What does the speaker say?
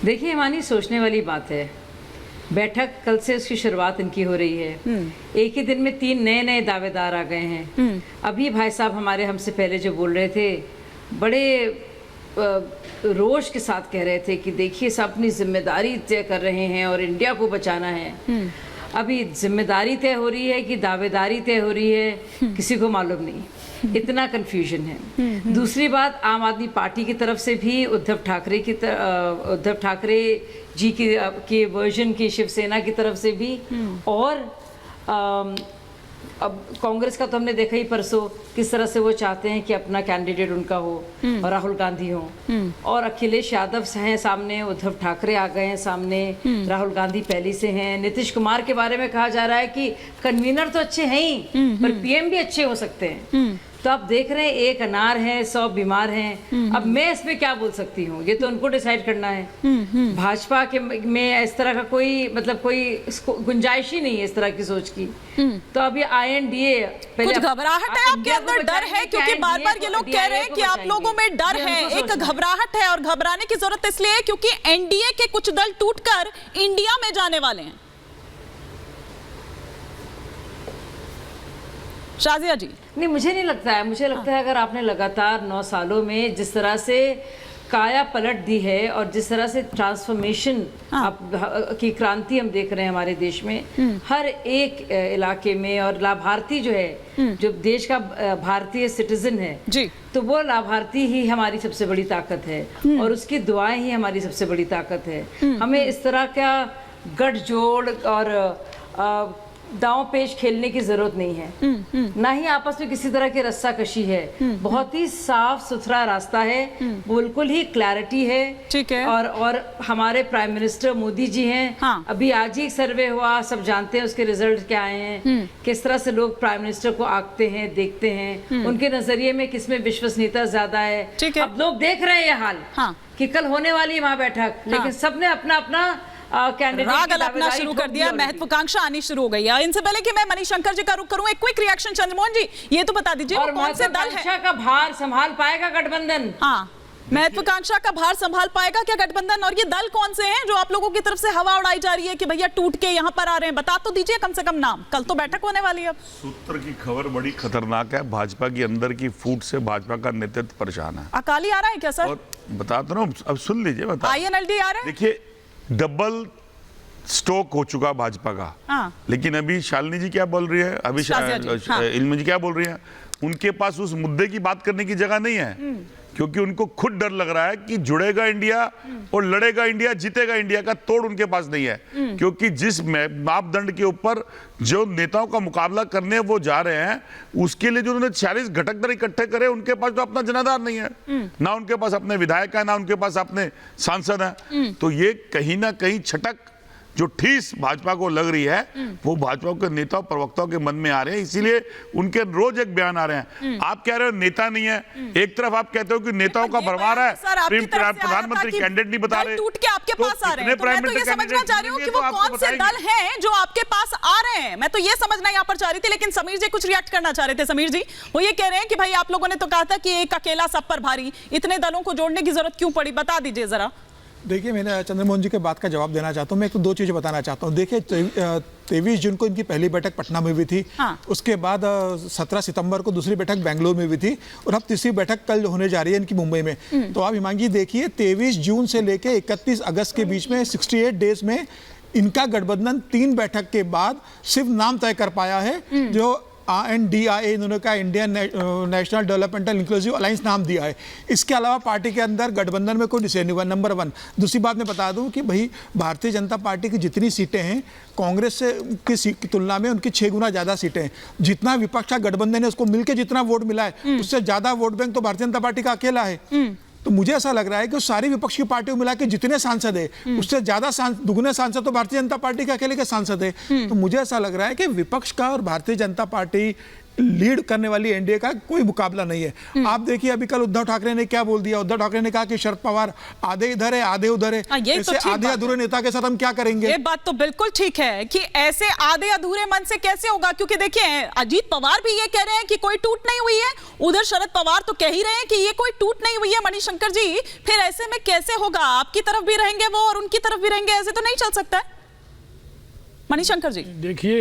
देखिए हिमानी, सोचने वाली बात है। बैठक कल से उसकी शुरुआत इनकी हो रही है। एक ही दिन में 3 नए दावेदार आ गए हैं। अभी भाई साहब हमारे हमसे पहले जो बोल रहे थे, बड़े रोष के साथ कह रहे थे कि देखिए सब अपनी जिम्मेदारी तय कर रहे हैं और इंडिया को बचाना है। अभी जिम्मेदारी तय हो रही है कि दावेदारी तय हो रही है, किसी को मालूम नहीं। इतना कंफ्यूजन है। दूसरी बात, आम आदमी पार्टी की तरफ से भी उद्धव ठाकरे जी की वर्जन की शिवसेना की तरफ से भी, और अब कांग्रेस का तो हमने देखा ही परसों किस तरह से वो चाहते हैं कि अपना कैंडिडेट उनका हो और राहुल गांधी हो, और अखिलेश यादव हैं सामने, उद्धव ठाकरे आ गए हैं सामने, राहुल गांधी पहले से हैं। नीतीश कुमार के बारे में कहा जा रहा है कि कन्वीनर तो अच्छे हैं ही, पर पीएम भी अच्छे हो सकते हैं। तो आप देख रहे हैं, एक अनार है 100 बीमार हैं। अब मैं इसमें क्या बोल सकती हूँ, ये तो उनको डिसाइड करना है। भाजपा के में इस तरह का कोई गुंजाइश ही नहीं है इस तरह की सोच की। तो अभी INDA कुछ घबराहट है आपके अंदर, डर है, क्योंकि बार बार ये लोग कह रहे हैं कि आप लोगों में डर है, एक घबराहट है, और घबराने की जरूरत इसलिए है क्योंकि NDA के कुछ दल टूटकर इंडिया में जाने वाले हैं। शाजिया जी, नहीं, मुझे नहीं लगता है। मुझे लगता है अगर आपने लगातार 9 सालों में जिस तरह से काया पलट दी है और जिस तरह से ट्रांसफॉर्मेशन की क्रांति हम देख रहे हैं हमारे देश में, हर एक इलाके में, और लाभार्थी जो है, जो देश का भारतीय सिटीजन है जी, तो वो लाभार्थी ही हमारी सबसे बड़ी ताकत है, और उसकी दुआएं ही हमारी सबसे बड़ी ताकत है। हमें इस तरह का गठजोड़ और दांव पेच खेलने की जरूरत नहीं है। ना ही आपस में किसी तरह की रस्साकशी है। बहुत ही साफ सुथरा रास्ता है, बिल्कुल ही क्लैरिटी है। ठीक है। और हमारे प्राइम मिनिस्टर मोदी जी हैं। हाँ। अभी आज ही सर्वे हुआ, सब जानते हैं उसके रिजल्ट क्या आए हैं, किस तरह से लोग प्राइम मिनिस्टर को आंकते हैं, देखते हैं, उनके नजरिए में किसमें विश्वसनीयता ज्यादा है। ठीक है। अब लोग देख रहे हैं ये हाल, हाँ, कि कल होने वाली है वहां बैठक, लेकिन सबने अपना अपना राग अपना शुरू कर दिया, महत्वाकांक्षा आनी शुरू हो गई है। इनसे पहले कि मैं मणिशंकर जी का रुख करूं, एक क्विक रिएक्शन चंद्रमोहन जी, ये तो बता दीजिए, और कौन से दल है का भार संभाल पाएगा गठबंधन? हाँ, महत्वाकांक्षा का भार संभाल पाएगा क्या गठबंधन? और ये दल कौन से हैं जो आप लोगों की तरफ से हवा उड़ाई जा रही है कि भैया टूट के यहाँ पर आ रहे हैं? बता तो दीजिए कम से कम नाम, कल तो बैठक होने वाली है। अब सूत्र की खबर बड़ी खतरनाक है। भाजपा की अंदर की फूट से भाजपा का नेतृत्व परेशान है। अकाली आ रहा है क्या सर? और बताता हूँ, अब सुन लीजिए, बता। INLD आ रहा है। देखिए, डबल स्टॉक हो चुका भाजपा का। हाँ। लेकिन अभी शालिनी जी क्या बोल रही है, अभी इल्मी जी क्या बोल रही है, उनके पास उस मुद्दे की बात करने की जगह नहीं है, क्योंकि उनको खुद डर लग रहा है कि जुड़ेगा इंडिया और लड़ेगा इंडिया, जीतेगा इंडिया का तोड़ उनके पास नहीं है। क्योंकि जिस मापदंड के ऊपर जो नेताओं का मुकाबला करने वो जा रहे हैं, उसके लिए जो उन्होंने 46 घटक दल इकट्ठे करे, उनके पास तो अपना जनाधार नहीं है, ना उनके पास अपने विधायक है, ना उनके पास अपने सांसद है। तो ये कहीं ना कहीं छटक जो ठीस भाजपा को लग रही है, वो भाजपा के नेताओं प्रवक्ताओं के मन में आ रहे हैं, इसीलिए उनके रोज एक बयान आ रहे हैं। आप कह रहे हो नेता नहीं है, एक तरफ आप कहते हो कि नेताओं का भरमार है, प्रधानमंत्री कैंडिडेट नहीं बता रहे, टूट के आपके पास आ रहे हैं। तो मैं तो ये समझना चाह रही हूँ कि वो कौन से दल हैं जो आपके पास आ रहे हैं, मैं तो ये समझना यहाँ पर चाह रही थी। लेकिन समीर जी कुछ रिएक्ट करना चाह रहे थे। समीर जी, वो ये कह रहे हैं कि भाई आप लोगों ने तो कहा था कि एक अकेला सब पर भारी, इतने दलों को जोड़ने की जरूरत क्यों पड़ी, बता दीजिए जरा। देखिए, मैंने चंद्रमोहन जी के बात का जवाब देना चाहता हूँ। मैं एक तो 2 चीज़ें बताना चाहता हूँ। देखिए, 23 जून को इनकी पहली बैठक पटना में हुई थी। हाँ। उसके बाद 17 सितंबर को दूसरी बैठक बेंगलुरु में हुई थी, और अब तीसरी बैठक कल होने जा रही है इनकी मुंबई में। तो आप हिमांगी देखिए, 23 जून से लेके 31 अगस्त के बीच में 68 डेज में इनका गठबंधन 3 बैठक के बाद सिर्फ नाम तय कर पाया है, जो INDIA इन्होंने कहा, Indian national developmental inclusive alliance नाम दिया है। इसके अलावा पार्टी के अंदर गठबंधन में कोई डिसीजन नहीं हुआ, नंबर 1। दूसरी बात मैं बता दूं कि भाई भारतीय जनता पार्टी की जितनी सीटें हैं, कांग्रेस से की तुलना में उनकी 6 गुना ज़्यादा सीटें हैं। जितना विपक्ष का गठबंधन है, उसको मिलकर जितना वोट मिला है, उससे ज़्यादा वोट बैंक तो भारतीय जनता पार्टी का अकेला है। तो मुझे ऐसा लग रहा है कि सारी विपक्ष की पार्टियों मिला के जितने सांसद है, उससे ज्यादा दुगने सांसद तो भारतीय जनता पार्टी के अकेले के सांसद है। तो मुझे ऐसा लग रहा है कि विपक्ष का और भारतीय जनता पार्टी लीड करने वाली एनडीए का कोई मुकाबला नहीं है। आप देखिए अभी कल उद्धव ठाकरे ने क्या बोल दिया। उद्धव ठाकरे ने कहा कि शरद पवार आधे इधर है आधे उधर है। ऐसे आधे अधूरे नेता के साथ हम क्या करेंगे? ये बात तो बिल्कुल ठीक है कि ऐसे आधे अधूरे मन से कैसे होगा, क्योंकि देखिए अजीत पवार भी ये कह रहे हैं कि कोई टूट नहीं हुई है, उधर शरद पवार तो कह ही रहे हैं कि ये कोई टूट नहीं हुई है। मणिशंकर जी, फिर ऐसे में कैसे होगा? आपकी तरफ भी रहेंगे वो और उनकी तरफ भी रहेंगे, ऐसे तो नहीं चल सकता है। मणिशंकर जी देखिए